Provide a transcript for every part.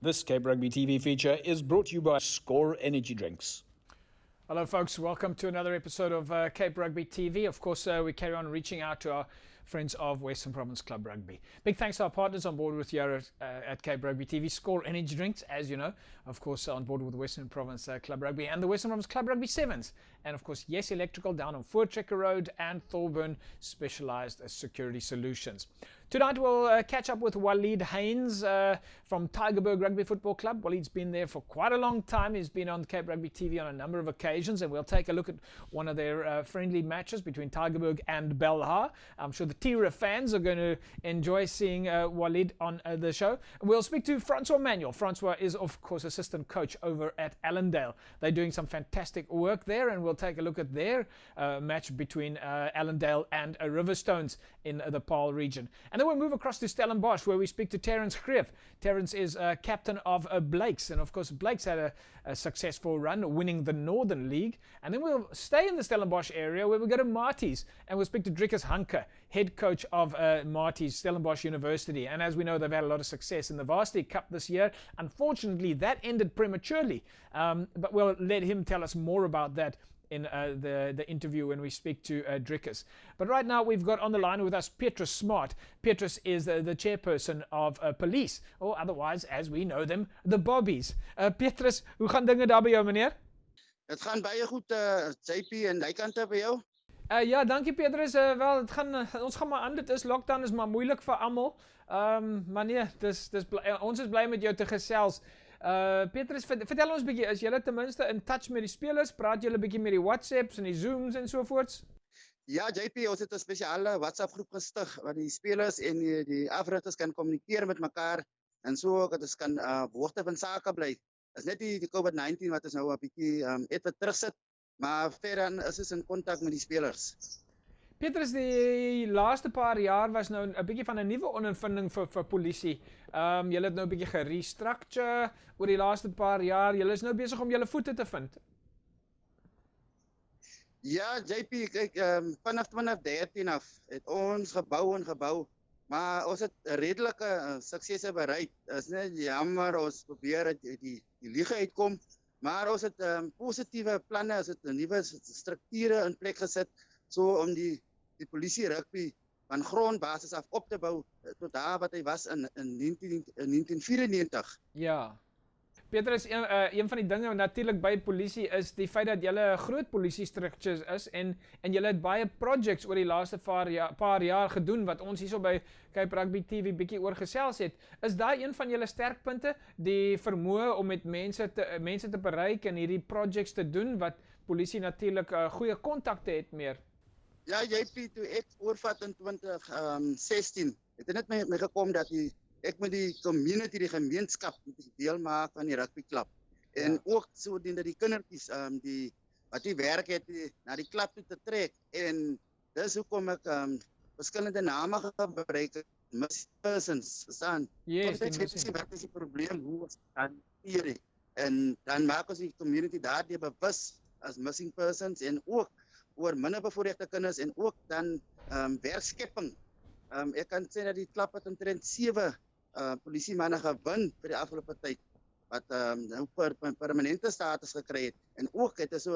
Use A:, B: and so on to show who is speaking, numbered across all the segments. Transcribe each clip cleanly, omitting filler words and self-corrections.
A: This Cape Rugby TV feature is brought to you by Score Energy Drinks.
B: Hello folks, welcome to another episode of Cape Rugby TV. Of course, we carry on reaching out to our friends of Western Province Club Rugby. Big thanks to our partners on board with here at Cape Rugby TV, Score Energy Drinks, as you know, of course on board with Western Province Club Rugby and the Western Province Club Rugby Sevens, and of course Yes Electrical down on Voortrekker Road and Thorburn Specialized Security Solutions. Tonight we'll catch up with Waleed Haynes from Tygerberg Rugby Football Club. Waleed's been there for quite a long time. He's been on Cape Rugby TV on a number of occasions, and we'll take a look at one of their friendly matches between Tygerberg and Belhar. I'm sure the Tira fans are going to enjoy seeing Waleed on the show. We'll speak to Francois Manuel. Francois is, of course, assistant coach over at Allendale. They're doing some fantastic work there, and we'll take a look at their match between Allendale and Riverstones in the Paarl region. And then we'll move across to Stellenbosch, where we speak to Terence Greef. Terence is captain of Blake's, and of course Blake's had a successful run, winning the Northern League. And then we'll stay in the Stellenbosch area, where we go to Marties, and we'll speak to Driekus Hanke, head coach of Marties, Stellenbosch University. And as we know, they've had a lot of success in the Varsity Cup this year. Unfortunately, that ended prematurely, but we'll let him tell us more about that in the interview when we speak to Driekus. But right now we've got on the line with us Petrus Smart. Petrus is the chairperson of police, or otherwise, as we know them, the Bobbies. Petrus, hoe gaan dinge daar by jou, meneer?
C: Het gaan baie goed, JP, en die kant by jou?
B: Ja, dankie Petrus. Wel, ons gaan maar aan. Dit is lockdown, is maar moeilik vir almal. Maar nee, ons is bly met jou te gesels. Petrus, vertel ons 'n bietjie, is julle ten minste in touch met die spelers? Praat julle 'n bietjie met die WhatsApps en die Zooms en so voorts?
C: Ja, JP, ons het 'n spesiale WhatsApp groep gestig waar die spelers en die afrigters kan kommunikeer met mekaar en so dat ons kan hoogte van sake bly. Is net die COVID-19 wat ons nou 'n bietjie etwa terugsit, maar verder is ons in kontak met die spelers.
B: Petrus, die laaste paar jaar was nou 'n bietjie van 'n nuwe ondervinding vir polisie. Julle het nou 'n bietjie gerestructure oor die laaste paar jaar. Julle is nou besig om julle voete te vind.
C: Ja, JP, kyk, vanaf 2013 af het ons gebou, maar ons het redelike suksese bereik. Is net jammer, ons probeer dat die liege uitkom, maar ons het positiewe planne, ons het nuwe strukture in plek gesit, so om die polisie rugby van grondbasis af op te bou tot daar wat hy was in 1994.
B: Ja. Petrus, een van die dinge natuurlik by polisie is die feit dat julle 'n groot polisie structures is en julle het baie projects oor die laaste paar jaar gedoen wat ons hierso by Cape Rugby TV bietjie oor gesels het. Is daai een van julle sterkpunte, die vermoë om met mense te bereik en hierdie projects te doen wat polisie natuurlik goeie kontakte het meer?
C: Ja, JP, toe ek oorvat in 2016, het dit net my gekom dat ek met die community, die gemeenskap deel maak van die rugby klub. En ook sodat die kindertjies wat die werk het na die klub toe te trek. En dis hoekom ek verskillende name gebruik, missing persons, verstaan?
B: Yes,
C: wat is die probleem, hoe ons kan hier. En dan maak ons die community daardie bewus as missing persons en ook oor minderbevoorregte kinders en ook dan werkskepping. Ek kan sê dat die klub het omtrent 7 polisiemanne gewin vir die afgelope tyd wat nou permanente status gekry het. En ook het so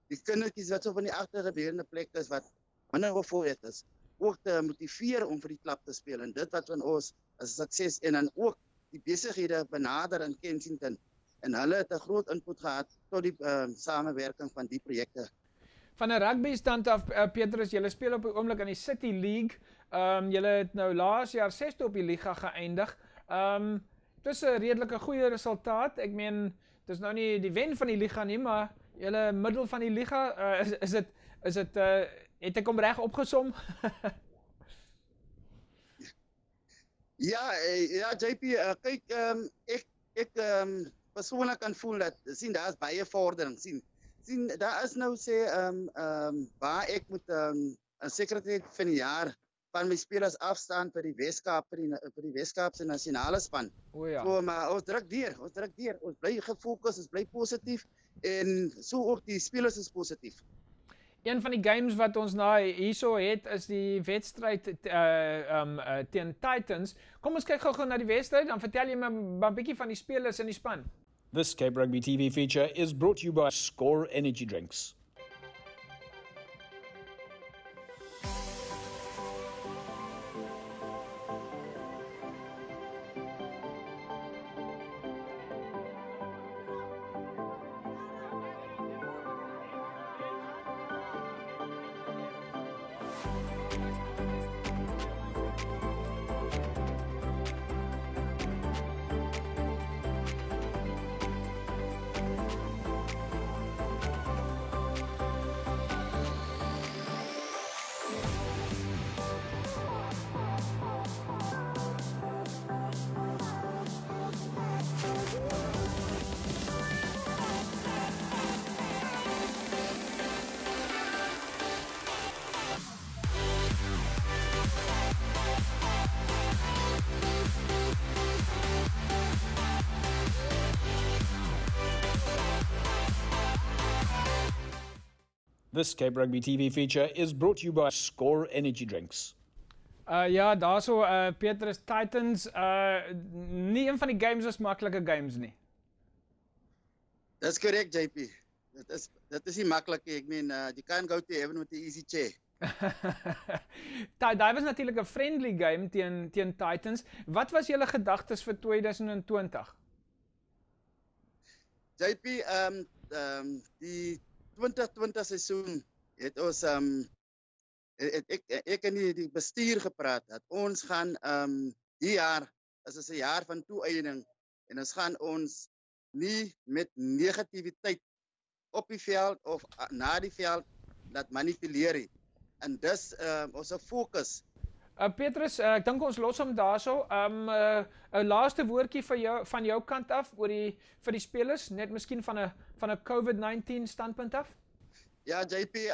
C: die kindertjies wat so van die agtergebeurde plek is wat minderbevoorregte is, ook te motiveer om vir die klub te speel. En dit wat van ons as sukses en dan ook die besighede benader in Kensington. En hulle het 'n groot input gehad tot die samewerking van die projekte.
B: Van 'n rugby stand af, Petrus, julle speel op die oomblik in die City League. Julle het nou laas jaar 6de op die liga geëindig. Dis 'n redelike goeie resultaat. Ek meen, dis nou nie die wen van die liga nie, maar julle middel van die liga, is dit het ek hom reg opgesom?
C: Ja, JP, kyk, ek persoonlik kan voel dat sien daar is baie vordering, sien daar is nou sê waar ek moet 'n sekretariat van die jaar van my spelers afstaan vir die Weskaap vir die Weskaapse nasionale span.
B: O ja.
C: So maar ons druk deur. Ons bly gefokus, ons bly positief en so ook die spelers is positief.
B: Een van die games wat ons nou hierso het is die wedstryd teen Titans. Kom ons kyk gou-gou na die wedstryd, dan vertel jy my 'n bietjie van die spelers in die span.
A: This Cape Rugby TV feature is brought to you by Score Energy Drinks. This Cape Rugby TV feature is brought to you by Score Energy Drinks.
B: Ja, daarso Petrus Titans, nie een van die games was maklike games nie.
C: That's correct, JP. That is nie maklik nie. Ek meen, you can't go to heaven with the easy chair.
B: Daai was natuurlik 'n friendly game teen Titans. Wat was julle gedagtes vir 2020?
C: JP, die 2020 seisoen het ons ek en die bestuur gepraat dat ons gaan die jaar is 'n jaar van toeëning en ons gaan ons nie met negativiteit op die veld of na die veld laat manipuleer nie. En dis ons fokus.
B: Petrus, ek dink ons los hom daarso. 'n Laaste woordjie van jou kant af vir die spelers, net miskien van 'n COVID-19 standpunt af.
C: Ja, JP,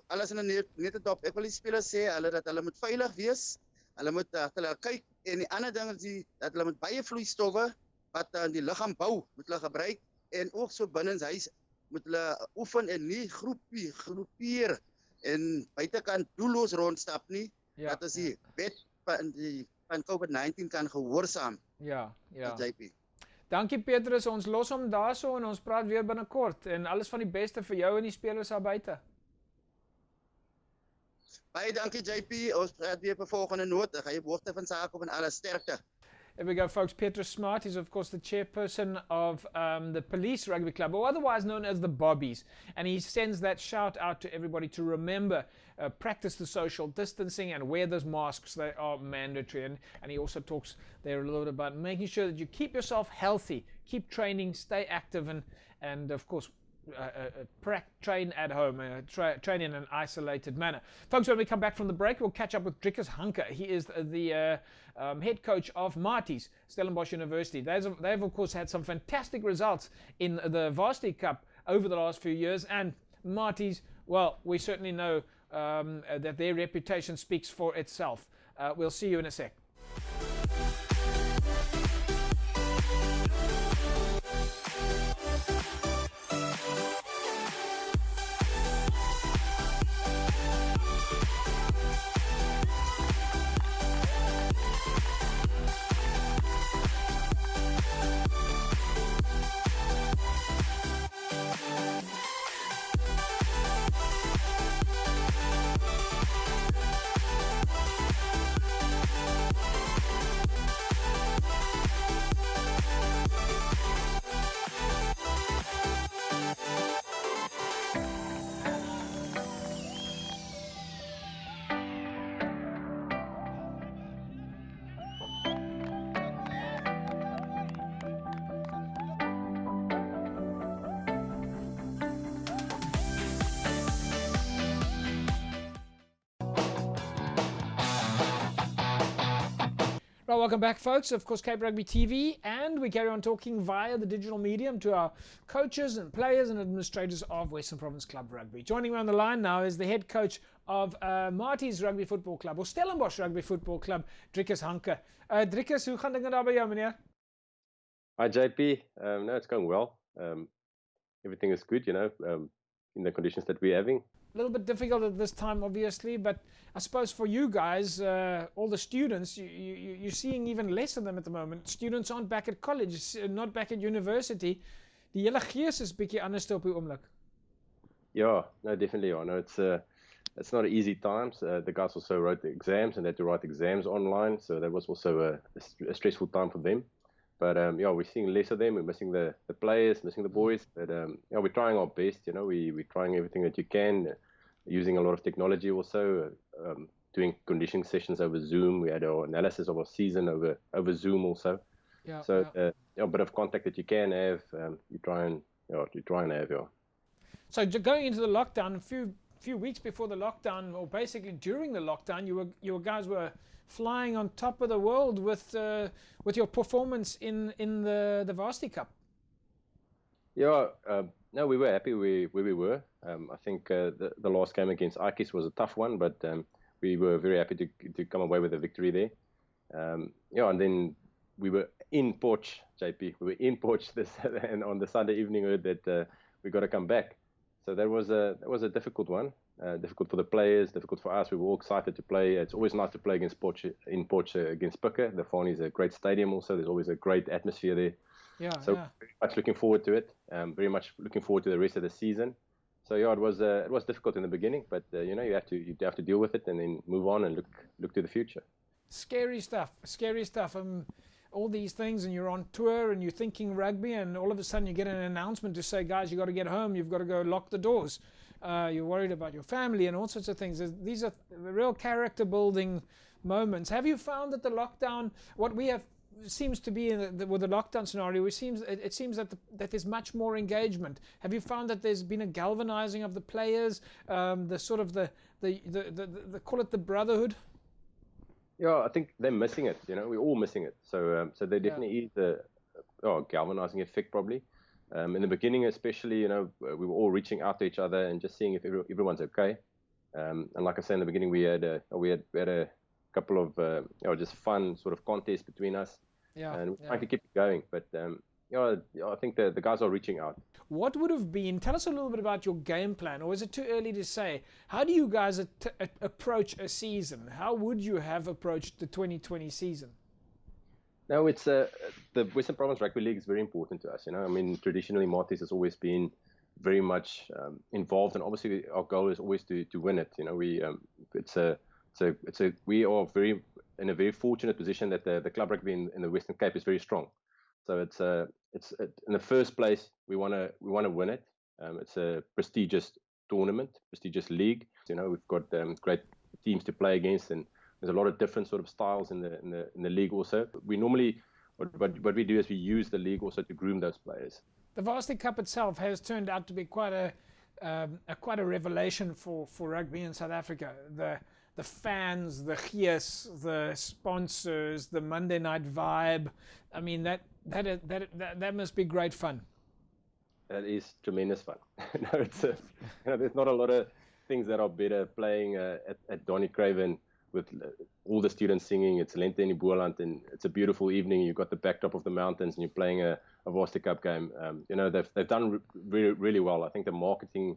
C: alles in 'n nette dop. Ek wil die spelers sê dat hulle moet veilig wees. Hulle moet hulle kyk en die ander ding is dat hulle moet baie vloeistowwe wat die liggaam bou, moet hulle gebruik en ook so binne huis moet hulle oefen en nie groepeer en buitekant doelloos rondstap nie. Ja, dat is die wet van COVID-19 kan gehoorsaam.
B: Ja.
C: JP.
B: Dankie Petrus, ons los hom daarso en ons praat weer binnekort en alles van die beste vir jou en die spelers daar buite.
C: Baie dankie JP, ons praat weer op 'n volgende noot. Ek gaan jy hoogte van sake op en alles sterkte.
B: There we go, folks. Petrus Smart is, of course, the chairperson of the Police Rugby Club, or otherwise known as the Bobbies. And he sends that shout out to everybody to remember, practice the social distancing and wear those masks. They are mandatory. And he also talks there a little bit about making sure that you keep yourself healthy, keep training, stay active, and of course, train at home, train in an isolated manner. Folks, when we come back from the break, we'll catch up with Drickus Hunker. He is the head coach of Marties, Stellenbosch University. They've of course had some fantastic results in the Varsity Cup over the last few years, and Marties, well, we certainly know that their reputation speaks for itself. We'll see you in a sec. Well, welcome back, folks. Of course, Cape Rugby TV, and we carry on talking via the digital medium to our coaches and players and administrators of Western Province Club Rugby. Joining me on the line now is the head coach of Marties Rugby Football Club, or Stellenbosch Rugby Football Club, Drickus Hunker. Drickus, hoe gaan dinge daar by jou, meneer?
D: Hi, JP. No, it's going well. Everything is good, in the conditions that we're having.
B: A little bit difficult at this time, obviously, but I suppose for you guys, all the students, you're seeing even less of them at the moment. Students aren't back at college, not back at university. Die hele gees is bietjie anders op die oomblik.
D: Yeah, no, definitely. I know it's not an easy time. The guys also wrote the exams and they had to write exams online, so that was also a stressful time for them. But yeah, we're seeing less of them. We're missing the players, missing the boys. But yeah, we're trying our best. You know, we're trying everything that you can, using a lot of technology also, doing conditioning sessions over Zoom. We had our analysis of our season over Zoom also.
B: Yeah,
D: So a bit of contact that you can have, you try and have. Yeah.
B: So going into the lockdown, a few weeks before the lockdown, or basically during the lockdown, you guys were flying on top of the world with your performance in the Varsity Cup.
D: Yeah, no, we were happy where we were. I think the last game against Ikes was a tough one, but we were very happy to come away with a victory there. Yeah, and then we were in Porch, JP. We were in Porch and on the Sunday evening heard that we got to come back. So that was a difficult one. Difficult for the players, difficult for us. We were all excited to play. It's always nice to play against Porch against Picker. The Fani is a great stadium also. There's always a great atmosphere there.
B: Yeah.
D: So very much looking forward to it. Very much looking forward to the rest of the season. So yeah, it was difficult in the beginning, but you know, you have to deal with it and then move on and look to the future.
B: Scary stuff. All these things, and you're on tour and you're thinking rugby, and all of a sudden you get an announcement to say, guys, you've got to get home, you've got to go lock the doors. You're worried about your family and all sorts of things. These are real character building moments. Have you found that the lockdown, what we have seems to be with the lockdown scenario, it seems that there's much more engagement. Have you found that there's been a galvanizing of the players, the sort of the call it the brotherhood?
D: Yeah, I think they're missing it. You know, we're all missing it. So there definitely is a galvanizing effect probably. In the beginning, especially, you know, we were all reaching out to each other and just seeing if everyone's okay. And like I said in the beginning, we had a couple of just fun sort of contests between us.
B: Yeah,
D: and we're trying to keep it going. But I think the guys are reaching out.
B: What would have been? Tell us a little bit about your game plan, or is it too early to say? How do you guys approach a season? How would you have approached the 2020 season?
D: No, it's the Western Province Rugby League is very important to us. You know, I mean, traditionally, Marties has always been very much involved, and obviously, our goal is always to win it. You know, we are in a very fortunate position that the club rugby in the Western Cape is very strong. So it's in the first place we want to win it. It's a prestigious tournament, prestigious league. You know, we've got great teams to play against, and there's a lot of different sort of styles in the league also. We normally what we do is we use the league also to groom those players.
B: The Varsity Cup itself has turned out to be quite a revelation for rugby in South Africa. The fans, the gees, the sponsors, the Monday night vibe. I mean, that must be great fun.
D: That is tremendous fun. No, it's there's not a lot of things that are better playing at Donny Craven with all the students singing. It's Lente in Boland, and it's a beautiful evening. You've got the backdrop of the mountains, and you're playing a Varsity Cup game. You know, they've done really, really well. I think the marketing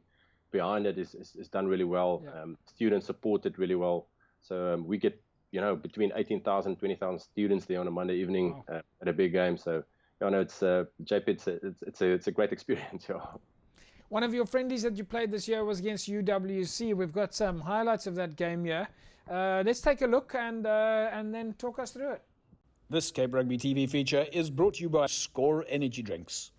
D: behind it is done really well.
B: Yeah.
D: Students support it really well. So we get, you know, between 18,000, 20,000 students there on a Monday evening.
B: Wow.
D: At a big game. So, you know, it's JP. It's a great experience. Yeah.
B: One of your friendlies that you played this year was against UWC. We've got some highlights of that game here. Let's take a look and then talk us through it.
A: This Cape Rugby TV feature is brought to you by Score Energy Drinks.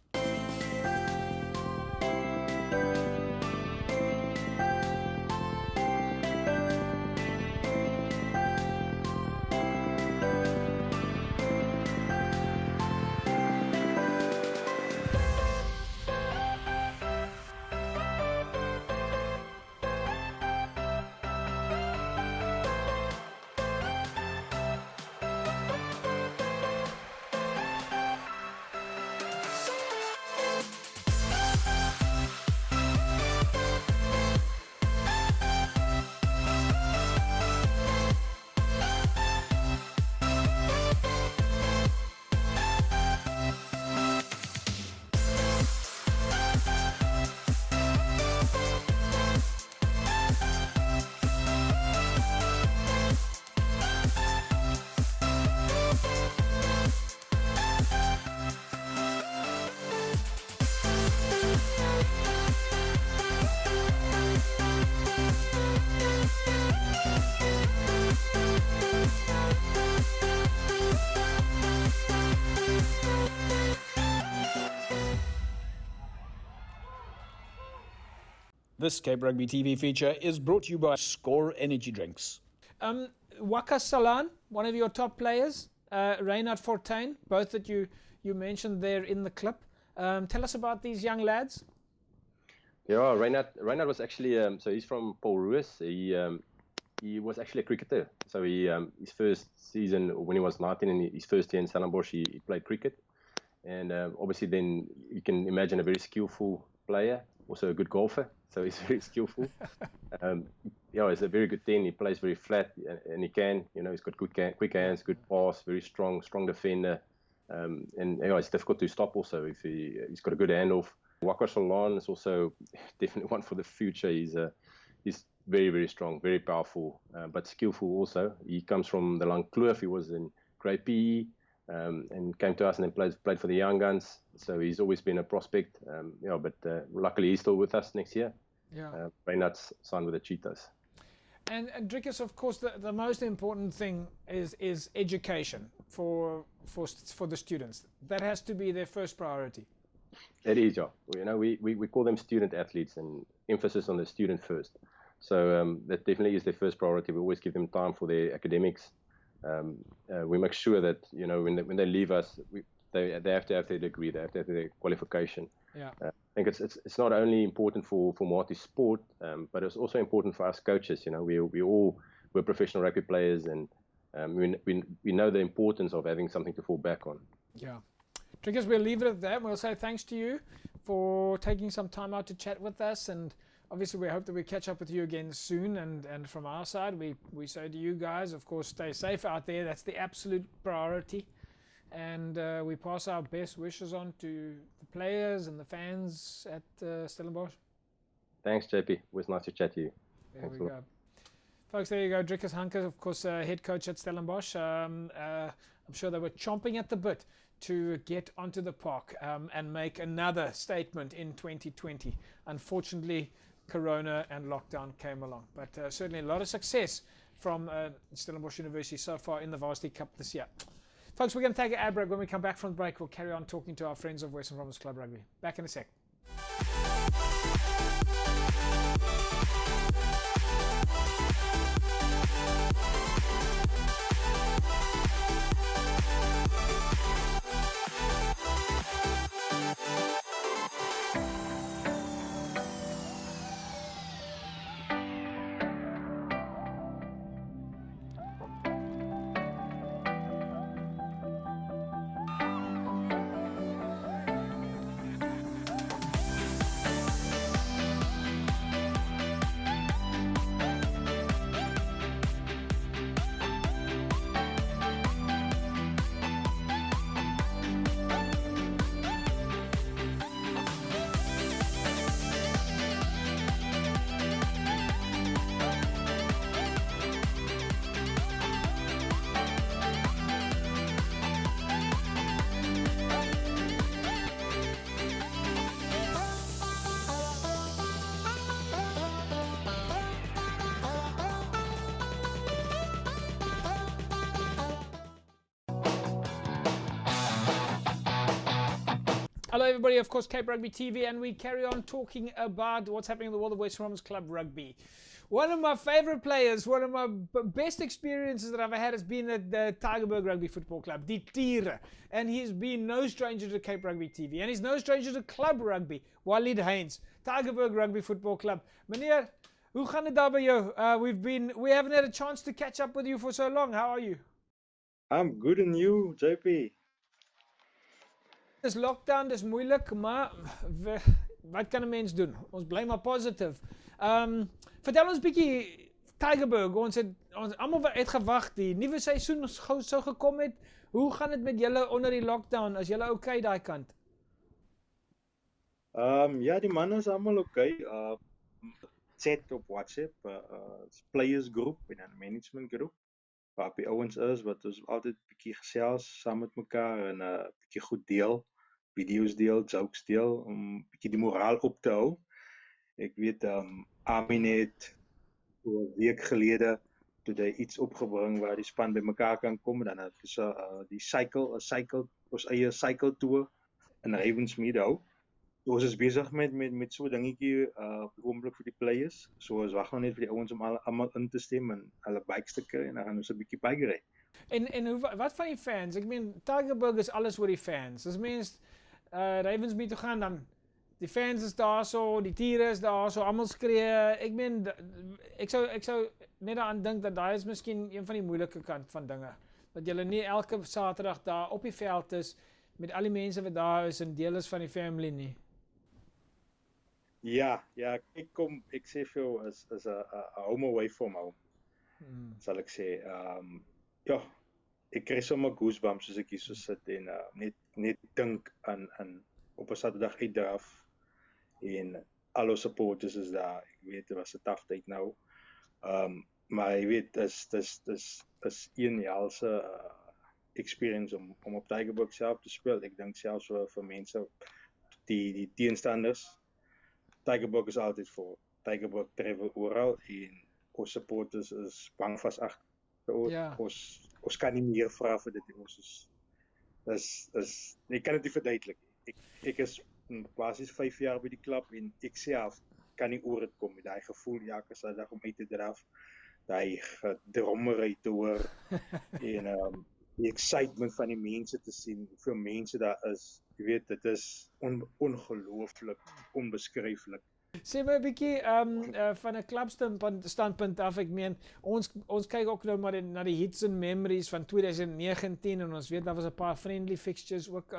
A: This Cape Rugby TV feature is brought to you by Score Energy Drinks.
B: Waka Salan, one of your top players, Reinhard Fortuin, both that you mentioned there in the clip. Tell us about these young lads.
D: Yeah, Reinhard was actually, so he's from Paul Ruiz. He was actually a cricketer. So his first season, when he was 19, in his first year in Stellenbosch, he played cricket. And obviously then you can imagine a very skillful player, also a good golfer. So he's very skillful. He's a very good 10. He plays very flat, and he can, he's got quick hands, good pass, very strong defender. It's difficult to stop also if he's got a good handoff. Waka Salan is also definitely one for the future. He's very, very strong, very powerful, but skillful also. He comes from the Langkloof. He was in grade PE and came to us and then played for the Young Guns. So he's always been a prospect. But luckily he's still with us next year.
B: Yeah.
D: Reinhard's signed with the Cheetahs.
B: And Drickus, of course, the most important thing is education for the students. That has to be their first priority.
D: It is, yeah. We call them student athletes, and emphasis on the student first. So that definitely is their first priority. We always give them time for their academics. We make sure that when they leave us, they have to have their degree, they have to have their qualification.
B: Yeah.
D: I think it's not only important for Marty's sport, but it's also important for us coaches. We're professional rugby players, and we know the importance of having something to fall back on.
B: Yeah. Drickus, we'll leave it at that. We'll say thanks to you for taking some time out to chat with us, and obviously we hope that we catch up with you again soon. And from our side, we say to you guys, of course, stay safe out there. That's the absolute priority. And we pass our best wishes on to the players and the fans at Stellenbosch.
D: Thanks, JP. It was nice to chat to you.
B: There
D: Thanks
B: we go. Folks, there you go. Drickus Hunker, of course, head coach at Stellenbosch. I'm sure they were chomping at the bit to get onto the park and make another statement in 2020. Unfortunately, Corona and lockdown came along. But certainly a lot of success from Stellenbosch University so far in the Varsity Cup this year. Folks, we're going to take an ad break. When we come back from the break, we'll carry on talking to our friends of Western Province Club Rugby. Back in a sec. Hello everybody, of course Cape Rugby TV, and we carry on talking about what's happening in the world of Western Province Club Rugby. One of my favourite players, one of my best experiences that I've had has been at the Tygerberg Rugby Football Club, Die Tiere. And he's been no stranger to Cape Rugby TV, and he's no stranger to Club Rugby. Walid Heinz, Tygerberg Rugby Football Club. Meneer, hoe gaan het daar by jou? We haven't had a chance to catch up with you for so long. How are you?
E: I'm good, and you, JP?
B: Dis lockdown, dis moeilik, maar wat kan 'n mens doen? Ons bly maar positief. Vertel ons bietjie Tygerberg. Ons almal het gewag die nuwe seisoen sou gekom het. Hoe gaan dit met julle onder die lockdown? As julle okay daai kant?
E: Ja, die manne is almal okay. Chat op WhatsApp, players group en 'n management group. Waar die ouens is wat ons altyd bietjie gesels saam met mekaar en bietjie goed deel, video's deel, jokes deel om bietjie die moraal op te hou. Ek weet Amin het 'n week gelede toe hy iets opgebring waar die span bymekaar kan kom, en dan het ons die ons eie cycle tour in Ravensmeadow. Ons is bezig met so 'n dingetjie op die oomblik vir die players. So ons wag nog net vir die ouens om almal in te stem en hulle bikes te kry en dan gaan ons 'n bietjie bike ry.
B: En wat van die fans? Ek meen Tigerberg is alles oor die fans. As mens Ravensmead toe gaan dan die fans is daar so, die tiere is daar so, almal skree. Ek meen ek sou net daaraan dink dat daai is miskien een van die moeilike kant van dinge. Dat jy nie elke Saterdag daar op die veld is met al die mense wat daar is en deel is van die family nie.
E: Ja, ek sê vir jou is 'n home away from home. Sal ek sê. Ja, ek kry sommer goosebumps soos ek hier so sit en net dink aan op 'n Saterdag uitdraf en al ons supporters is daar. Ek weet dit was 'n tough tyd nou. Maar jy weet dis een helse experience om op Tigerberg self te speel. Ek dink selfs vir mense die teenstanders. Tigerberg is altyd voor. Tigerberg travel oral en ons supporters is bang vas agter ons.
B: Ja.
E: Ons kan nie meer vra vir dit. Ons is ek kan dit nie verduidelik. Ek is basies 5 jaar by die klub en ek self kan nie oor dit kom met daai gevoel elke Saterdag om uit te draf, daai gedrommery te hoor en die excitement van die mense te sien, hoeveel mense daar is. Jy weet, dit is ongelooflik, onbeskryflik.
B: Sê my 'n bietjie van 'n klubstandpunt af. Ek meen ons kyk ook nou maar na die hits and memories van 2019 en ons weet daar was 'n paar friendly fixtures ook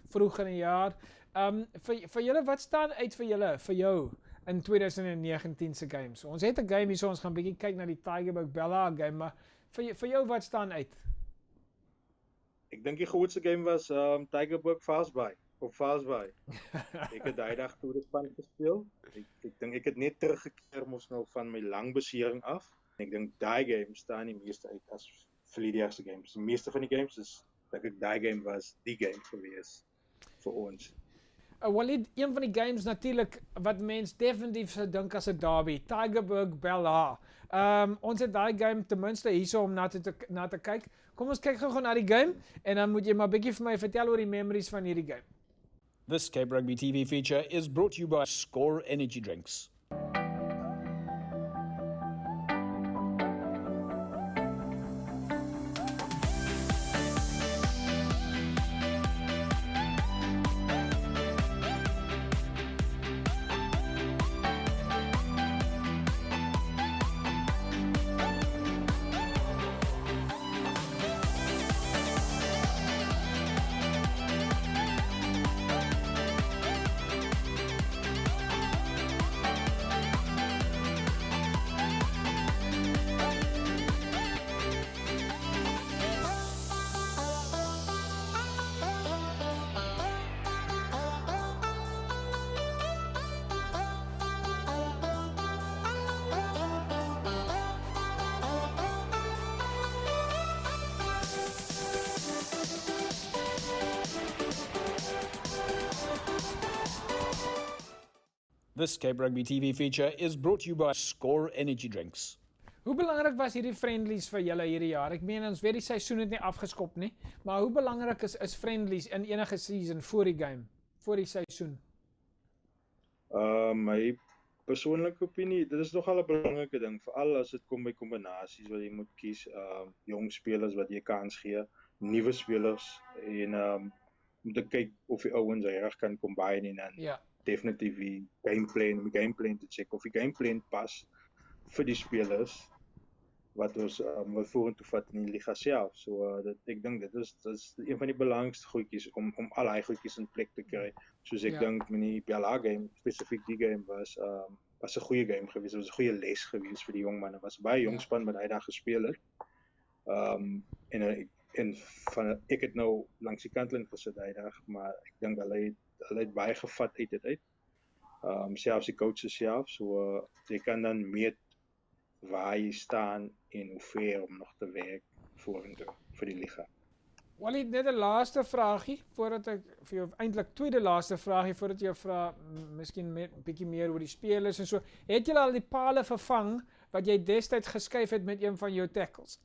B: vroeg in die jaar. Vir julle, wat staan uit vir jou in 2019 se games? Ons het 'n game hier, so ons gaan bietjie kyk na die Tigerberg Bella game, maar vir jou wat staan uit?
E: Ek dink die grootste game was Tigerberg Fastby. Op Fastby. Ek het daai dag toe die span gespeel. Ek dink ek het net teruggekeer mos nou van my lang besering af. Ek dink daai game staan die meeste uit as verlede jaar se games. Die meeste van die games is dink ek daai game was die game gewees vir ons.
B: Walid, een van die games natuurlik wat mens definitief sou dink as 'n derby, Tigerberg Bella. Ons het daai game ten minste hierso om na te kyk. Kom ons kyk gou na die game en dan moet jy maar bietjie vir my vertel oor die memories van hierdie game.
A: This Cape Rugby TV feature is brought to you by Score Energy Drinks. This Cape Rugby TV feature is brought to you by Score Energy Drinks.
B: Hoe belangrik was hierdie friendlies vir julle hierdie jaar? Ek meen ons weet die seisoen het nie afgeskop nie, maar hoe belangrik is friendlies in enige season voor die game, voor die seisoen?
E: My persoonlike opinie, dit is nogal 'n belangrike ding, veral as dit kom by kombinasies wat jy moet kies, jong spelers wat jy kans gee, nuwe spelers en om te kyk of die ouens reg kan combine en dan
B: Ja.
E: definitief die gameplan te check of die gameplan pas vir die spelers wat ons wil vorentoe vat in die liga self. So ek dink dit is een van die belangrikste goedjies om al daai goedjies in plek te kry. Soos ek dink met die Bella game, spesifiek die game was 'n goeie game geweest. Dit was 'n goeie les geweest vir die jong manne. Was baie jong span wat hy daar gespeel het. En ek het nou langs die kantlyn gesit hy dag, maar ek dink hulle het baie gevat uit dit uit. Selfs die coaches self, so jy kan dan meet waar jy staan en hoe ver om nog te werk vorentoe vir die liga.
B: Walid, net 'n laaste vraagie voordat ek vir jou eintlik tweede laaste vraagie voordat jy jou vra miskien 'n bietjie meer oor die spelers en so. Het jy al die palle vervang wat jy destyds geskuif het met een van jou tackles?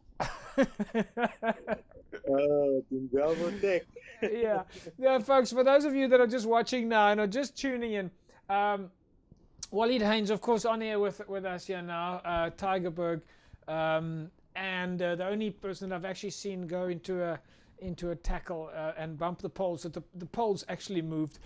E: Die Velvet Deck.
B: Yeah, folks, for those of you that are just watching now and are just tuning in, Waleed Haynes, of course, on air with us here now, Tigerberg, and the only person I've actually seen go into a tackle and bump the poles, that the poles actually moved.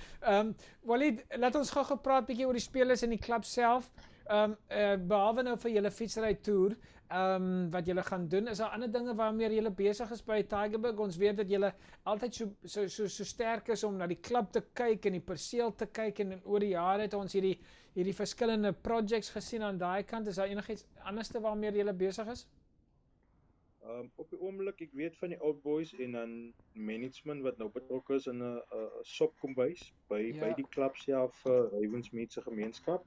B: Waleed, laat ons gou gepraat bietjie oor die spelers en die klub self. Behalwe nou vir julle fietsry toer, wat julle gaan doen, is daar ander dinge waarmee julle besig is by Tigerberg? Ons weet dat julle altyd so sterk is om na die klub te kyk en die perseel te kyk, en oor die jare het ons hierdie verskillende projects gesien aan daai kant. Is daar enigiets anderste waarmee julle besig is?
E: Op die oomblik, ek weet van die old boys en dan management wat nou betrokke is in 'n sopkombuis by die klub self, Ravensmead se gemeenskap,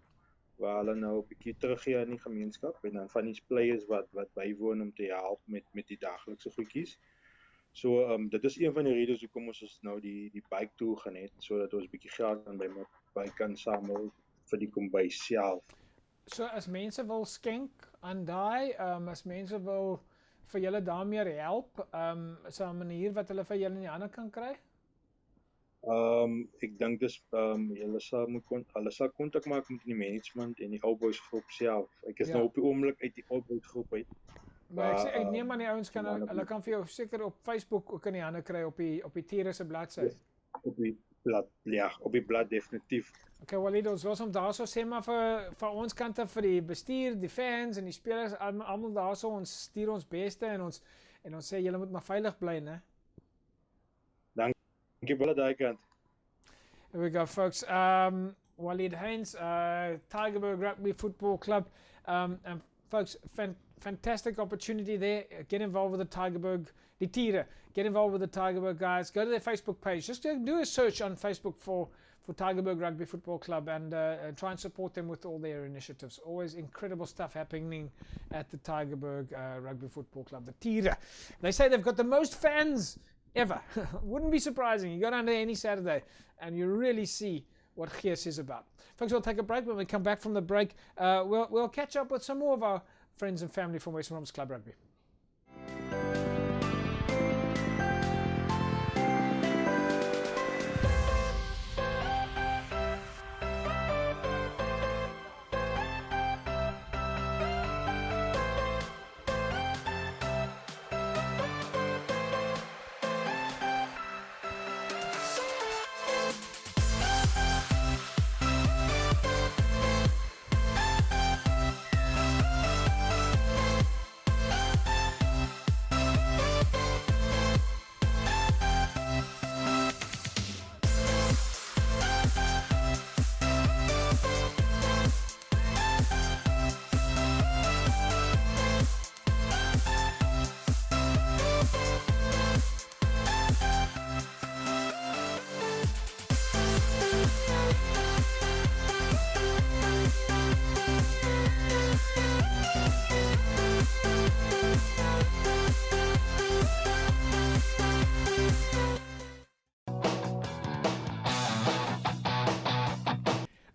E: waar hulle nou 'n bietjie teruggee aan die gemeenskap, en dan van die players wat bywoon om te help met die daglikse goedjies. So dit is een van die redes hoekom ons nou die bike tour gaan hê, sodat ons bietjie geld by kan samel vir die kombuis self.
B: So as mense wil skenk aan daai, as mense wil vir julle daarmee help, is daar 'n manier wat hulle vir julle in die hande kan kry?
E: Ek dink dis hulle sal kontak maak met die management en die old boys groep self. Ek is nou op die oomblik uit die old boys groep uit.
B: Maar ek neem aan die ouens kan hulle kan vir jou seker op Facebook ook in die hande kry op die Tiere se bladsy.
E: Op die blad, ja, op die blad definitief.
B: Okay, Waleed, ons was om daarso sê maar vir ons kante, vir die bestuur, die fans en die spelers, almal daarso, ons stuur ons beste en ons sê julle moet maar veilig bly, né?
E: Dankie baie daai kant.
B: Here we go, folks. Waleed Haynes, Tigerberg Rugby Football Club, and folks, fantastic opportunity there. Get involved with the Tigerberg, die Tiere. Get involved with the Tigerberg guys. Go to their Facebook page. Just do a search on Facebook for Tigerberg Rugby Football Club and try and support them with all their initiatives. Always incredible stuff happening at the Tigerberg Rugby Football Club. The Tiere. They say they've got the most fans ever. Wouldn't be surprising. You go down there any Saturday and you really see what Geers is about. Folks, we'll take a break. When we come back from the break, we'll catch up with some more of our friends and family from Western Province Club Rugby.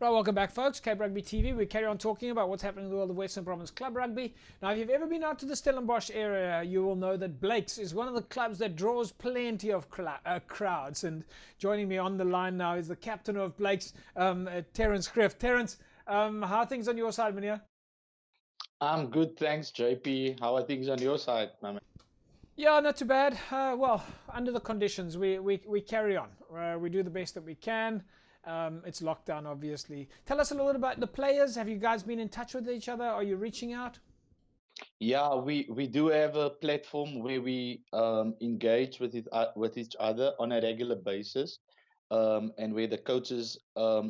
B: Right, welcome back, folks. Cape Rugby TV. We carry on talking about what's happening in the world of Western Province Club Rugby. Now, if you've ever been out to the Stellenbosch area, you will know that Blake's is one of the clubs that draws plenty of crowds. And joining me on the line now is the captain of Blake's, Terence Griff. Terence, how are things on your side, Minia?
F: I'm good, thanks, JP. How are things on your side, my man?
B: Yeah, not too bad. Well, under the conditions, we carry on. We do the best that we can. It's lockdown, obviously. Tell us a little about the players. Have you guys been in touch with each other? Are you reaching out?
F: Yeah, we do have a platform where we engage with each other on a regular basis, and where the coaches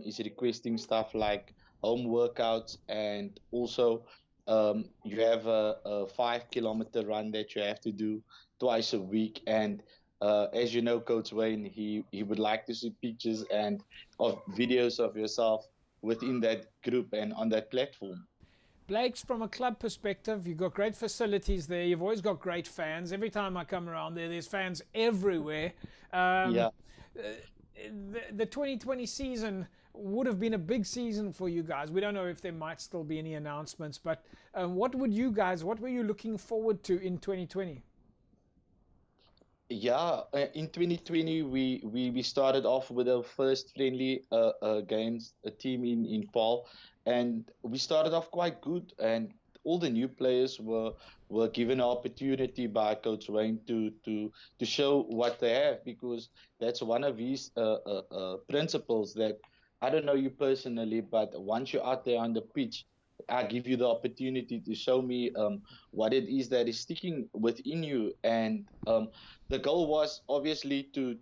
F: is requesting stuff like home workouts, and also you have a 5-kilometer run that you have to do twice a week. And as you know, Coach Wayne, he would like to see pictures and of videos of yourself within that group and on that platform.
B: Blake's, from a club perspective, you've got great facilities there. You've always got great fans. Every time I come around there, there's fans everywhere.
F: Yeah.
B: The 2020 season would have been a big season for you guys. We don't know if there might still be any announcements, but what were you looking forward to in 2020?
F: Yeah, in 2020 we started off with our first friendly against a team in Paul, and we started off quite good, and all the new players were given an opportunity by Coach Wayne to show what they have, because that's one of his principles. That I don't know you personally, but once you're out there on the pitch, I give you the opportunity to show me what it is that is sticking within you, and the goal was obviously to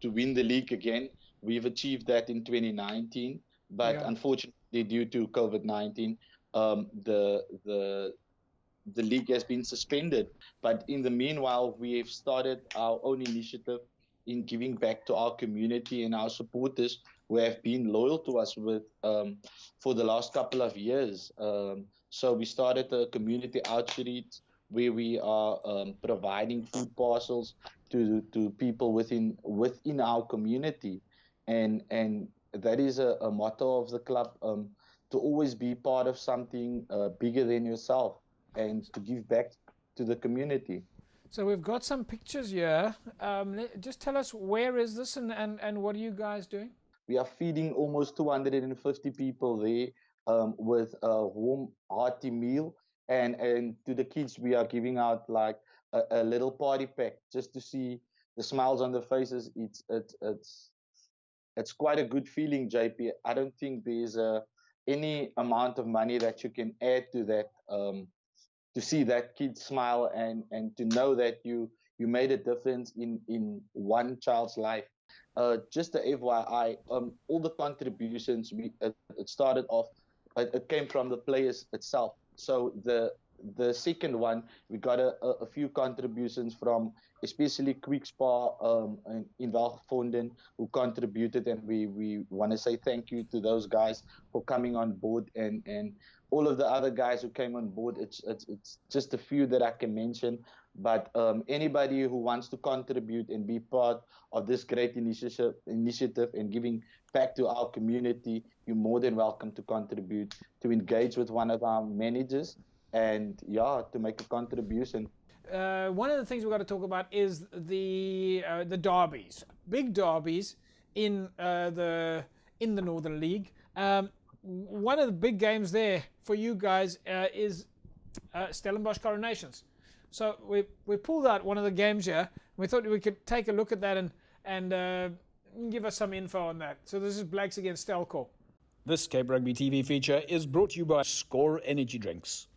F: win the league again. We've achieved that in 2019, but
B: Yeah.
F: unfortunately, due to COVID-19, um, the the the league has been suspended. But in the meanwhile, we have started our own initiative in giving back to our community and our supporters who have been loyal to us with for the last couple of years. So we started a community outreach where we are providing food parcels to people within our community, and that is a motto of the club, to always be part of something bigger than yourself and to give back to the community.
B: So we've got some pictures here. Just tell us, where is this, and what are you guys doing?
F: We are feeding almost 250 people there with a warm, hearty meal. And to the kids, we are giving out like a little party pack just to see the smiles on the faces. It's quite a good feeling, JP. I don't think there's any amount of money that you can add to that. To see that kid smile and to know that you made a difference in one child's life. Just the FYI, all the contributions it started off, it came from the players itself. So the second one, we got a few contributions from especially Quick Spa in Valgevonden, who contributed, and we want to say thank you to those guys for coming on board, and all of the other guys who came on board. It's just a few that I can mention, but anybody who wants to contribute and be part of this great initiative and giving back to our community, you're more than welcome to contribute, to engage with one of our managers, and yeah, to make a contribution.
B: One of the things we've got to talk about is the derbies, big derbies in the Northern League. One of the big games there for you guys is Stellenbosch Coronations. So we pulled out one of the games here. We thought we could take a look at that and give us some info on that. So this is Blacks against Stelcor.
A: This Cape Rugby TV feature is brought to you by Score Energy Drinks.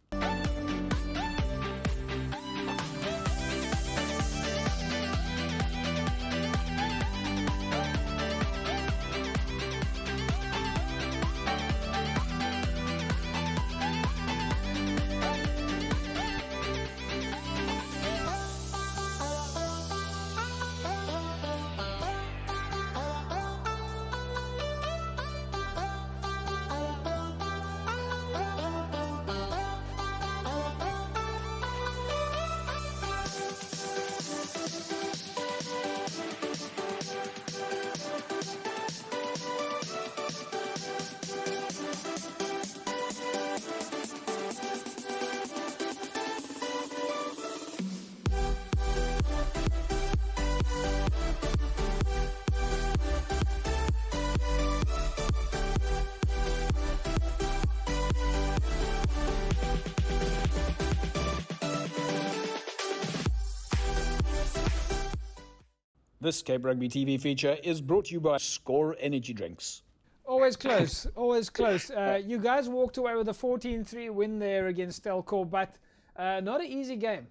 A: This Cape Rugby TV feature is brought to you by Score Energy Drinks.
B: Always close, always close. You guys walked away with a 14-3 win there against Stelcor, but not an easy game.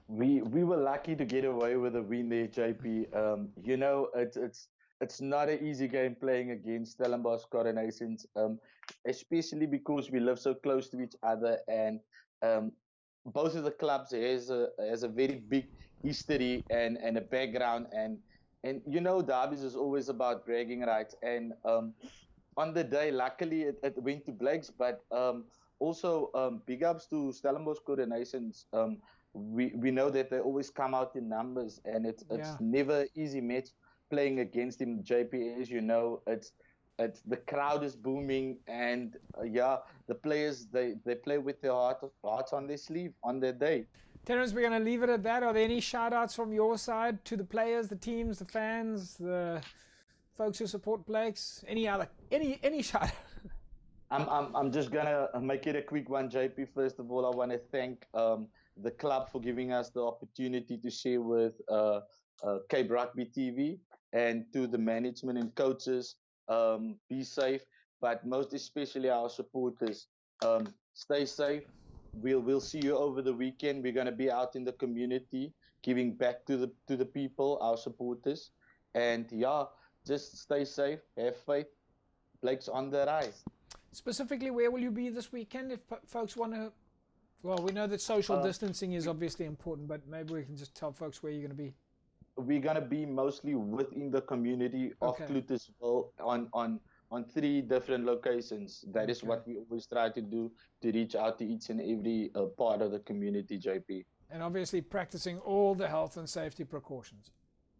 F: We were lucky to get away with a win there, JP. It's not an easy game playing against Stellenbosch Coronations, especially because we live so close to each other, and both of the clubs has a very big history and a background, and derbies is always about bragging rights, and on the day, luckily it went to Blacks, but also big ups to Stellenbosch Coronations. We know that they always come out in numbers, and it's never easy match playing against him. JP, as you know, it's the crowd is booming, and the players they play with their hearts on their sleeve on their day.
B: Terence, we're going to leave it at that. Are there any shout-outs from your side to the players, the teams, the fans, the folks who support Blakes? Any shout-out?
F: I'm just gonna make it a quick one, JP. First of all, I want to thank the club for giving us the opportunity to share with Cape Rugby TV, and to the management and coaches. Be safe, but most especially our supporters. Stay safe. We'll see you over the weekend. We're gonna be out in the community, giving back to the people, our supporters, and yeah, just stay safe. Have faith. Blake's on the rise.
B: Specifically, where will you be this weekend if folks want to? Well, we know that social distancing is obviously important, but maybe we can just tell folks where you're going to be.
F: We're going to be mostly within the community of Clutisville on 3 different locations. That is what we always try to do, to reach out to each and every part of the community, JP.
B: And obviously practicing all the health and safety precautions.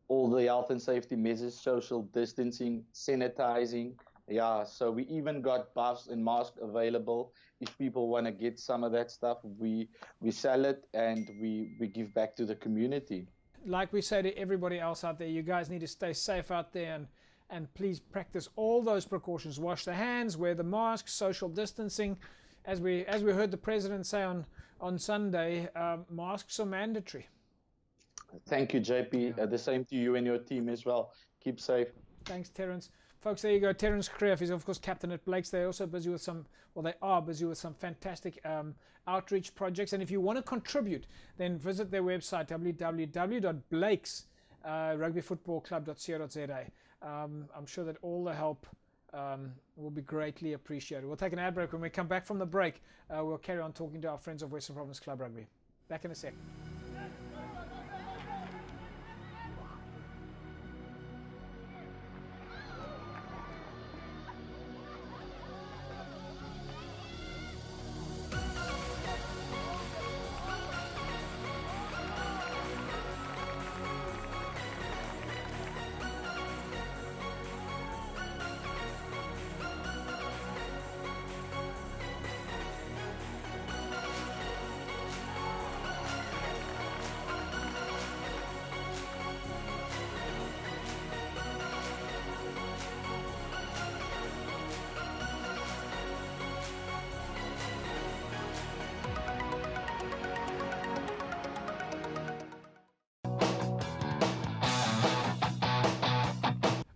F: All the health and safety measures, social distancing, sanitizing. Yeah, so we even got buffs and masks available. If people want to get some of that stuff, we sell it and we give back to the community.
B: Like we say to everybody else out there, you guys need to stay safe out there and please practice all those precautions. Wash the hands, wear the mask, social distancing. As we heard the president say on Sunday, masks are mandatory.
F: Thank you, JP. The same to you and your team as well. Keep safe.
B: Thanks, Terence. Folks, there you go. Terence Creef is, of course, captain at Blake's. They're also busy with they are busy with some fantastic outreach projects. And if you want to contribute, then visit their website, www.blakesrugbyfootballclub.co.za. I'm sure that all the help will be greatly appreciated. We'll take an ad break. When we come back from the break, we'll carry on talking to our friends of Western Province Club Rugby. Back in a sec.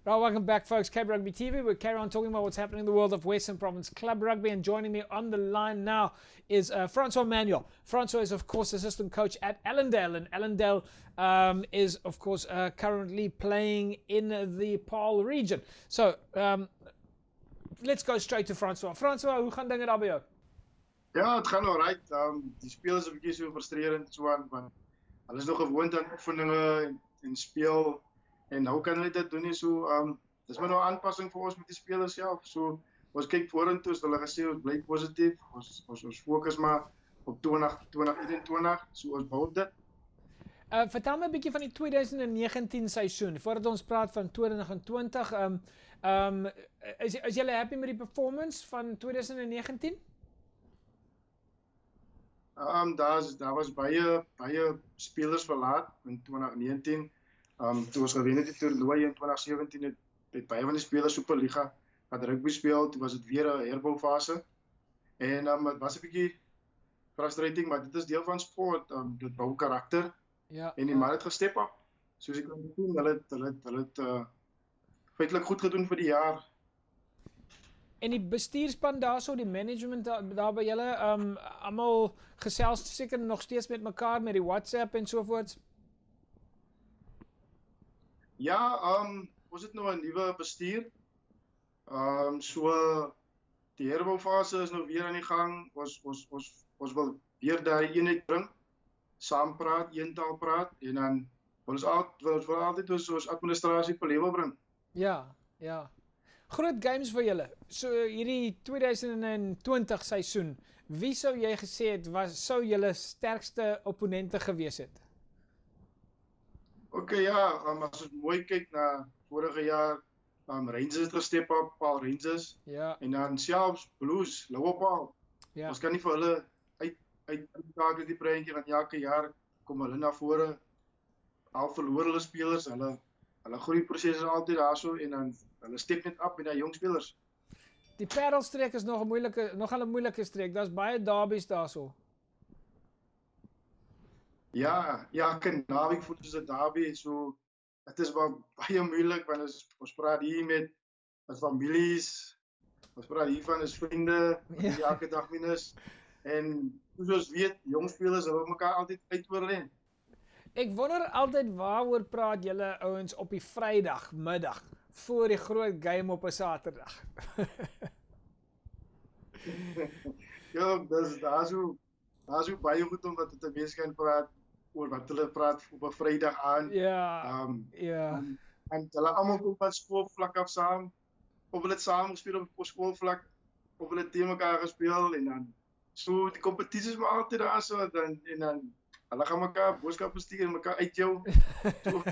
B: Right, welcome back, folks. Cape Rugby TV. We'll carry on talking about what's happening in the world of Western Province Club Rugby. And joining me on the line now is Francois Manuel. Francois is, of course, assistant coach at Allendale. And Allendale is, of course, currently playing in the Paarl region. So let's go straight to Francois. Francois, hoe gaan dinge daar by jou?
G: Ja, het gaan alright. Die speel is 'n bietjie so frustrerend so aan, want hulle is nog gewoond aan oefeninge en speel. En nou kan hulle dit doen nie, so dis maar nou 'n aanpassing vir ons met die spelers self. So ons kyk vorentoe, as hulle gesê ons bly positief. Ons fokus maar op 2021, so ons bou dit.
B: Vertel my 'n bietjie van die 2019 seisoen voordat ons praat van 2020. Is julle happy met die performance van 2019?
G: Daar was baie spelers verlaat in 2019. Toe ons gewen het die toernooi in 2017 het baie van die spelers Superliga wat rugby speel, toe was dit weer 'n herboufase. En het was 'n bietjie frustrating, maar dit is deel van sport, dit bou karakter.
B: Ja.
G: En die man het gestep op. Soos ek kan sien, hulle het feitelik goed gedoen vir die jaar.
B: En die bestuurspan daarso, die management daar by julle, almal gesels seker nog steeds met mekaar met die WhatsApp en so voort.
G: Ja, ons het nou 'n nuwe bestuur. So die herboufase is nou weer aan die gang. Ons wil weer daai eenheid bring. Saam praat, een taal praat en dan wil ons altyd ons administrasie op level bring.
B: Ja. Groot games vir julle. So hierdie 2020 seisoen, wie sou jy gesê sou julle sterkste opponente gewees het?
G: Okay, ja, as ons mooi kyk na vorige jaar, Rangers het gestep op, Paarl Rangers.
B: Ja.
G: En dan selfs Blues, Louwop Paarl.
B: Ja.
G: Ons kan nie vir hulle uitdaag die prentjie, want elke jaar kom hulle na vore. Al verloor hulle spelers, hulle groeiproses is altyd daarso en dan hulle step net op met die jong spelers.
B: Die Parelstreek is nog 'n moeilike streek. Daar's baie derbies daarso.
G: Ja, Naweek voel soos 'n derby, so dit is baie moeilik want ons praat hier met as families, ons praat hier van as vriende, wat jy elke dag minus en soos ons weet, jong spelers hulle mekaar altyd uitoorlen.
B: Ek wonder altyd waaroor praat julle ouens op die Vrydag middag voor die groot game op 'n Saterdag.
G: Ja, daar's so baie goed om wat te mens kan praat oor wat hulle praat op 'n Vrydag aan.
B: Ja.
G: En hulle almal kom van skoolvlak af saam. Of hulle het saam gespeel op skoolvlak, of hulle teen mekaar gespeel en dan so die kompetisies maar altyd daar so en dan hulle gaan mekaar boodskappe stuur en mekaar uitjou. So,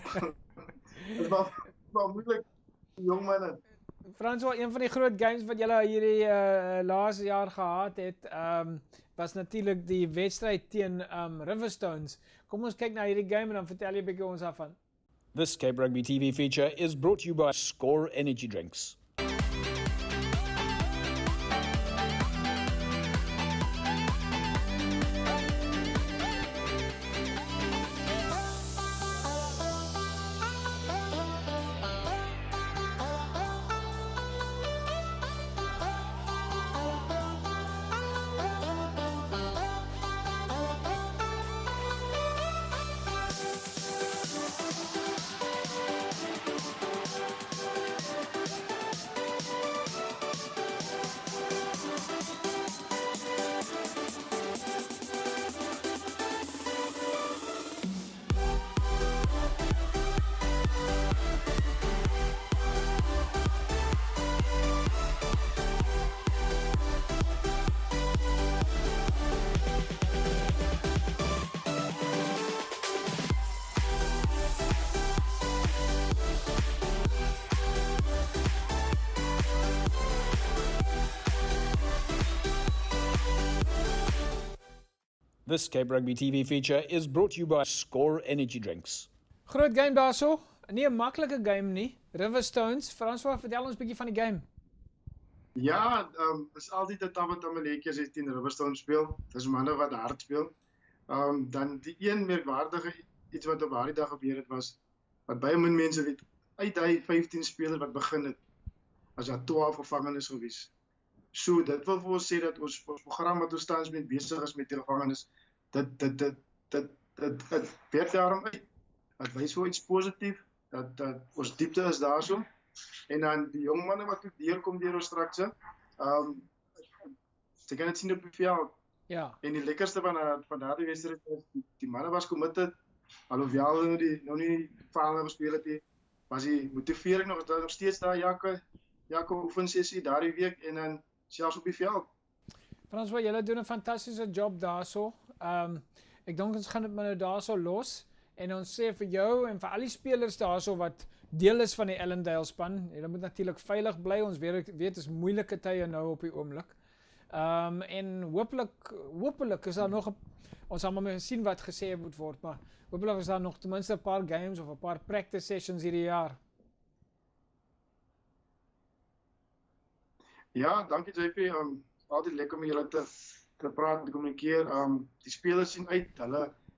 G: dit was moeilik, jong manne.
B: François, een van die groot games wat julle hierdie laaste jaar gehad het, was natuurlik die wedstryd teen Riverstones. Kom ons kyk na hierdie game en dan vertel jy 'n bietjie ons daarvan.
A: This Cape Rugby TV feature is brought to you by Score Energy Drinks. This Cape Rugby TV feature is brought to you by Score Energy Drinks.
B: Groot game daarso. Nie 'n maklike game nie. Riverstones. François, vertel ons 'n bietjie van die game.
G: Ja, is altyd 'n tabotamelletjie as jy teen Riverstones speel. Dis manne wat hard speel. Dan die een merkwaardige iets wat op daardie dag gebeur het was wat baie min mense weet. Uit daai 15 spelers wat begin het, as daar 12 gevangenes gewees. So dit wil vir ons sê dat ons program wat ons tans met besig is met die gevangenes, dit werk daarom uit. Dit wys vir iets positief, dat ons diepte is daarso. En dan die jong manne wat ook deurkom deur ons strakse, jy kan dit sien op die veld.
B: Ja.
G: En die lekkerste van daardie wedstryd is die manne was committed, alhoewel hulle nog nie vaardig gespeel het nie, was die motivering nog steeds daar, Jaco oefensessie daardie week en dan selfs op die veld.
B: François, julle doen 'n fantastiese job daarso. Ek dink ons gaan dit maar nou daarso los en ons sê vir jou en vir al die spelers daarso wat deel is van die Ellendale span. Julle moet natuurlik veilig bly. Ons weet is moeilike tye nou op die oomblik. En hopelik is daar nog ons sal maar sien wat gesê moet word, maar hopelik is daar nog ten minste 'n paar games of 'n paar practice sessions hierdie jaar.
G: Ja, dankie JP. Altyd lekker om julle te praat en te kommunikeer. Die spelers sien uit.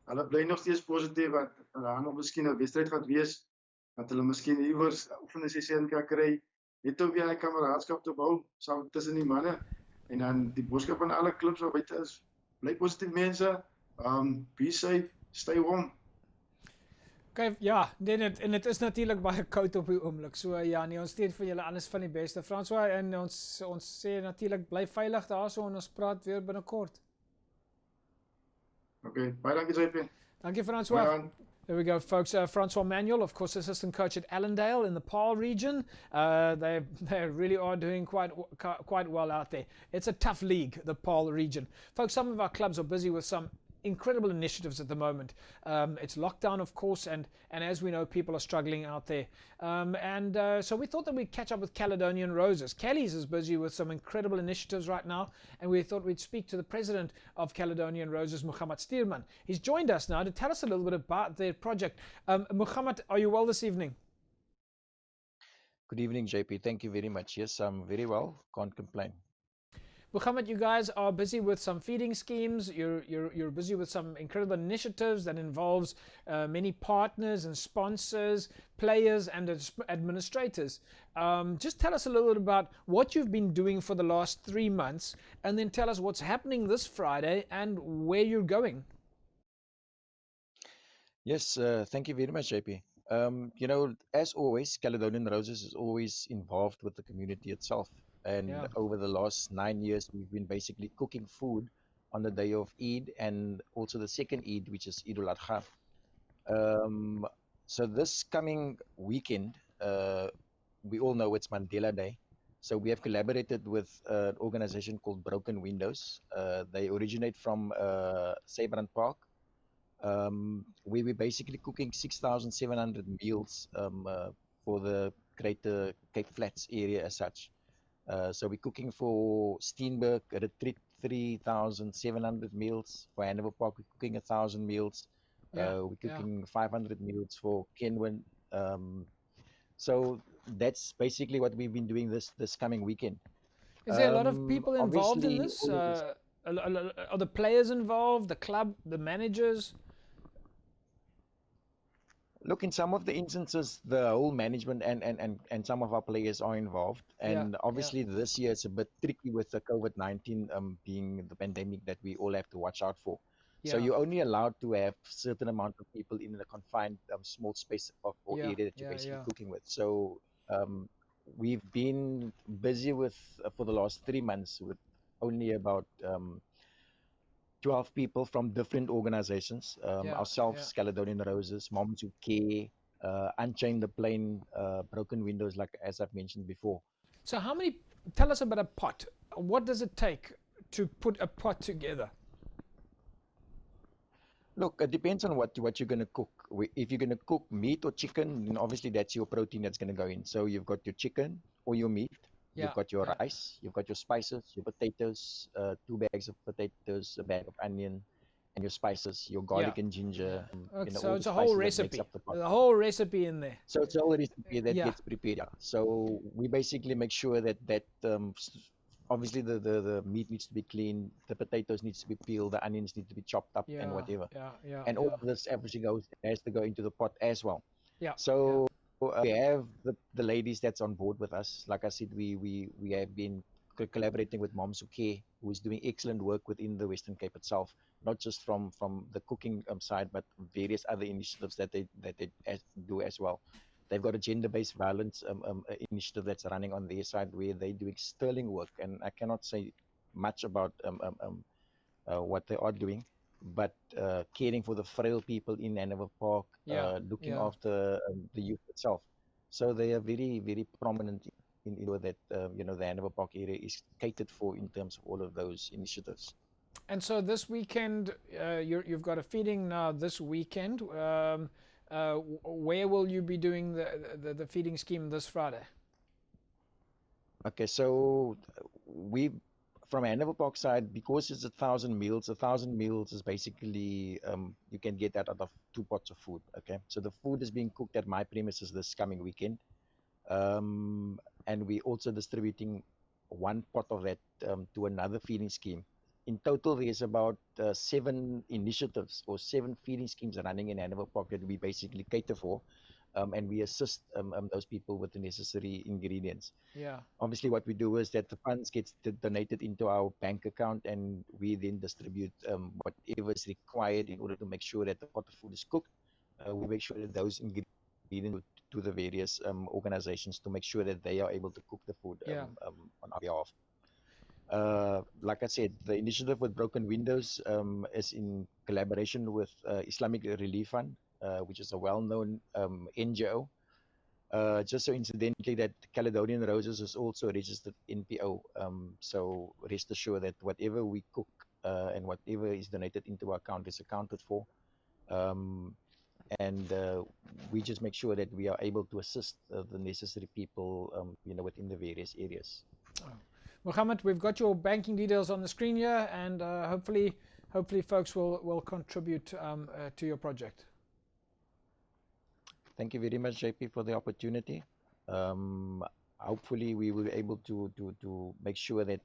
G: Hulle bly nog steeds positief dat daar nog miskien 'n wedstryd gaan wees, dat hulle miskien iewers oefening sessie in kan kry, net om weer 'n kameraadskap te bou saam tussen die manne. En dan die boodskap aan alle klubs wat buite is, bly positief mense. Be safe, stay warm.
B: Kyk, ja, en dit is natuurlik baie koud op die oomblik. So ja, nee, ons steun vir julle alles van die beste. François, en ons sê natuurlik bly veilig daarso en ons praat weer binnekort.
G: Okay, baie dankie JP.
B: Dankie François. There we go, folks. Francois Manuel, of course, assistant coach at Allendale in the Paarl region. They really are doing quite well out there. It's a tough league, the Paarl region. Folks, some of our clubs are busy with some incredible initiatives at the moment. It's lockdown, of course, and as we know, people are struggling out there. So we thought that we'd catch up with Caledonian Roses. Kelly's is busy with some incredible initiatives right now, and we thought we'd speak to the president of Caledonian Roses, Muhammad Steerman. He's joined us now to tell us a little bit about their project. Muhammad, are you well this evening?
H: Good evening, JP. Thank you very much. Yes, I'm very well. Can't complain.
B: Muhammad, you guys are busy with some feeding schemes. You're busy with some incredible initiatives that involves many partners and sponsors, players and administrators. Just tell us a little bit about what you've been doing for the last 3 months, and then tell us what's happening this Friday and where you're going.
H: Yes, thank you very much, JP. As always, Caledonian Roses is always involved with the community itself. And over the last 9 years, we've been basically cooking food on the day of Eid and also the second Eid, which is Eid al-Adha. So this coming weekend, we all know it's Mandela Day. So we have collaborated with an organization called Broken Windows. They originate from Sabrand Park. We were basically cooking 6,700 meals for the greater Cape Flats area as such. So we're cooking for Steenberg, Retreat, 3,700 meals. For Hanover Park, we're cooking 1,000 meals. We're cooking 500 meals for Kenwyn. So that's basically what we've been doing this coming weekend.
B: Is there a lot of people involved in this? Are the players involved, the club, the managers?
H: Look, in some of the instances, the whole management and some of our players are involved. And obviously this year it's a bit tricky with the COVID-19 being the pandemic that we all have to watch out for. So you're only allowed to have a certain amount of people in a confined small space or area that you're basically cooking with. So we've been busy with, for the last 3 months, with only about 12 people from different organizations, ourselves, Caledonian Roses, Moms Who Care, Unchained the Plane, Broken Windows, like as I've mentioned before.
B: So tell us about a pot. What does it take to put a pot together?
H: Look, it depends on what you're going to cook. If you're going to cook meat or chicken, then obviously that's your protein that's going to go in. So you've got your chicken or your meat. You've got your rice, you've got your spices, your potatoes, 2 bags of potatoes, a bag of onion, and your spices, your garlic and ginger.
B: Okay, so it's a whole recipe. There's a whole recipe in there.
H: So it's a whole recipe that gets prepared. So we basically make sure that obviously the meat needs to be clean, the potatoes needs to be peeled, the onions need to be chopped up and whatever. And all of this everything has to go into the pot as well. So we have the ladies that's on board with us. Like I said, we have been collaborating with Moms Who Care, who is doing excellent work within the Western Cape itself, not just from the cooking side, but various other initiatives that they do as well. They've got a gender-based violence initiative that's running on their side, where they're doing sterling work, and I cannot say much about what they are doing, but caring for the frail people in Hanover Park, looking after the youth itself. So they are very, very prominent in that the Hanover Park area is catered for in terms of all of those initiatives.
B: And so this weekend, you've got a feeding now this weekend. Where will you be doing the feeding scheme this Friday?
H: Okay, so we, from Hanover Park side, because it's 1,000 meals, 1,000 meals is basically, you can get that out of 2 pots of food, okay? So the food is being cooked at my premises this coming weekend. And we also distributing 1 pot of that to another feeding scheme. In total, there's about 7 initiatives or 7 feeding schemes running in Hanover Park that we basically cater for. And we assist those people with the necessary ingredients. Obviously, what we do is that the funds get donated into our bank account, and we then distribute whatever is required in order to make sure that the pot of food is cooked. We make sure that those ingredients to the various organizations to make sure that they are able to cook the food on our behalf. Like I said, the initiative with Broken Windows is in collaboration with Islamic Relief Fund, which is a well-known NGO. Just so incidentally, that Caledonian Roses is also a registered NPO. So rest assured that whatever we cook and whatever is donated into our account is accounted for. And we just make sure that we are able to assist the necessary people, within the various areas.
B: Mohammed, we've got your banking details on the screen here, and hopefully folks will contribute to your project.
H: Thank you very much, JP, for the opportunity. Hopefully we will be able to make sure that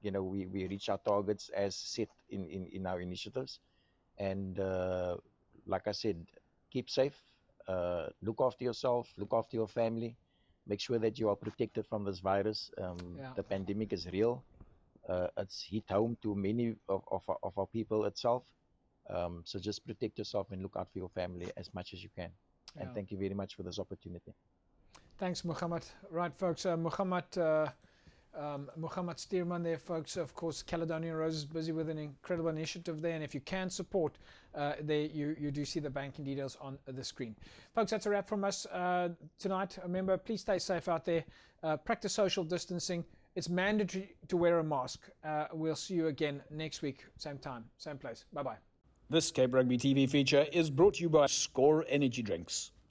H: we reach our targets as set in our initiatives. And like I said, keep safe, look after yourself, look after your family, make sure that you are protected from this virus. The pandemic is real. It's hit home to many of our people itself. So just protect yourself and look out for your family as much as you can. And thank you very much for this opportunity.
B: Thanks, Mohammed. Right, folks, Mohammed Steerman there, folks. Of course, Caledonian Rose is busy with an incredible initiative there, and if you can support, there you do see the banking details on the screen. Folks, that's a wrap from us tonight. Remember, please stay safe out there. Practice social distancing. It's mandatory to wear a mask. We'll see you again next week, same time, same place. Bye-bye.
A: This Cape Rugby TV feature is brought to you by Score Energy Drinks.